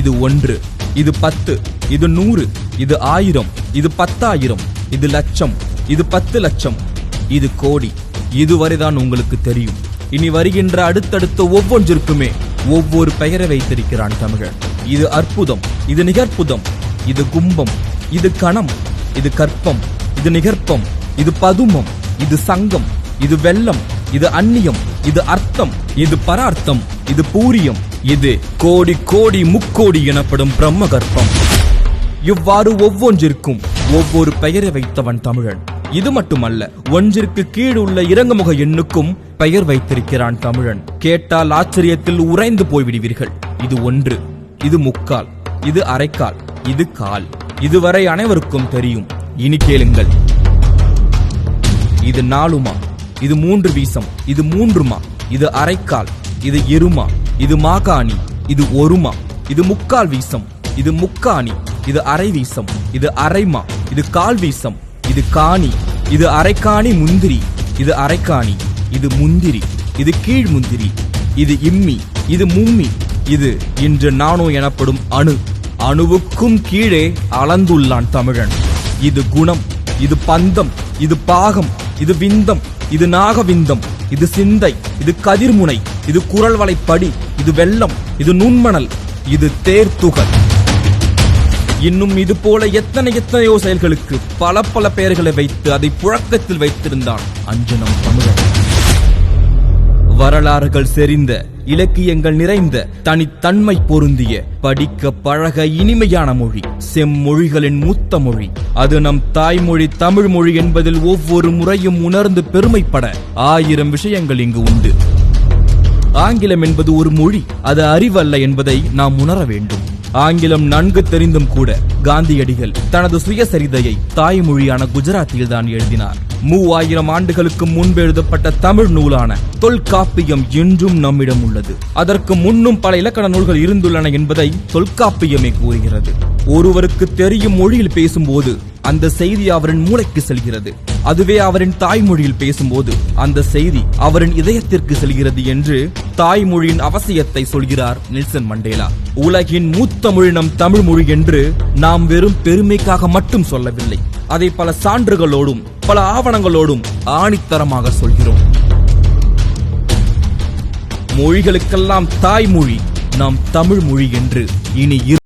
இது 1, இது 10, இது 100, இது 1000, இது 10,000, இது லட்சம், இது 10 லட்சம், இது கோடி. இதுவரைதான் உங்களுக்கு தெரியும். இனி வருகின்ற அடுத்தடுத்த ஒவ்வொன்றிற்குமே ஒவ்வொரு பெயரை வைத்திருக்கிறான் தமிழன். இது அற்புதம், இது நிகர்ப்புதம், இது கும்பம், இது கணம், இது கற்பம், இது நிகர்ப்பம், இது பதுமம், இது சங்கம், இது வெள்ளம், இது அந்நியம், இது அர்த்தம், இது பரார்த்தம், இது பூரியம், இது கோடி கோடி முக்கோடி எனப்படும் பிரம்மகற்பம். இவ்வாறு ஒவ்வொன்றிற்கும் ஒவ்வொரு பெயரை வைத்தவன் தமிழன். இது மட்டுமல்ல, ஒன்றிற்கு கீழ் உள்ள இறங்குமுக எண்ணுக்கும் பெயர் வைத்திருக்கிறான் தமிழன். கேட்டால் ஆச்சரியத்தில் உறைந்து போய்விடுவீர்கள். இது 1, இது முக்கால், இது அரைக்கால், இது கால். இதுவரை அனைவருக்கும் தெரியும். இனி கேளுங்கள். இது 4மா, இது 3 வீசம், இது 3மா, இது அரைக்கால், இது இருமா, இது மாகாணி, இது 1மா, இது முக்கால் வீசம், இது முக்காணி, இது அரை வீசம், இது அரைமா, இது கால் வீசம், இது காணி, இது அரைக்காணி முந்திரி, இது அரைக்காணி, இது முந்திரி, இது கீழ் முந்திரி, இது இம்மி, இது மும்மி, இது இன்று நானோ எனப்படும் அணு. அணுவுக்கும் கீழே அளந்துள்ளான் தமிழன். இது குணம், இது பந்தம், இது பாகம், இது விந்தம், இது நாகவிந்தம், இது சிந்தை, இது கதிர்முனை, இது குரல் வளைப்படி, இது வெள்ளம், இது நுண்மணல், இது தேர்த்துகள். இன்னும் இது போல எத்தனையோ செயல்களுக்கு பல பல பெயர்களை வைத்து அதை புழக்கத்தில் வைத்திருந்தான் அஞ்சனம் தமிழன். வரலாறுகள் செறிந்த, இலக்கியங்கள் நிறைந்த, தனித்தன்மை பொருந்திய, படிக்க பழக இனிமையான மொழி, செம்மொழிகளின் மூத்த மொழி. அது நம் தாய்மொழி தமிழ் மொழி என்பதில் ஒவ்வொரு முறையும் உணர்ந்து பெருமைப்பட 1000 விஷயங்கள் இங்கு உண்டு. ஆங்கிலம் என்பது ஒரு மொழி, அது அறிவல்ல என்பதை நாம் உணர வேண்டும். ஆங்கிலம் நன்கு தெரிந்தும் கூட காந்தியடிகள் தனது சுயசரிதையை தாய்மொழியான குஜராத்தியில் தான் எழுதினார். 3000 ஆண்டுகளுக்கு முன்பு எழுதப்பட்ட தமிழ் நூலான தொல்காப்பியம் இன்றும் நம்மிடம் உள்ளது. அதற்கு முன்னும் பல இலக்கண நூல்கள் இருந்துள்ளன என்பதை தொல்காப்பியமே கூறுகிறது. ஒருவருக்கு தெரியும் மொழியில் பேசும்போது அந்த செய்தி அவரின் மூளைக்கு செல்கிறது. அதுவே அவரின் தாய்மொழியில் பேசும்போது அந்த செய்தி அவரின் இதயத்திற்கு செல்கிறது என்று தாய்மொழியின் அவசியத்தை சொல்கிறார் நெல்சன் மண்டேலா. உலகின் மூத்த மொழி நம் தமிழ் மொழி என்று நாம் வெறும் பெருமைக்காக மட்டும் சொல்லவில்லை. அதை பல சான்றுகளோடும் பல ஆவணங்களோடும் ஆணித்தரமாக சொல்கிறோம். மொழிகளுக்கெல்லாம் தாய்மொழி நாம் தமிழ் மொழி என்று இனி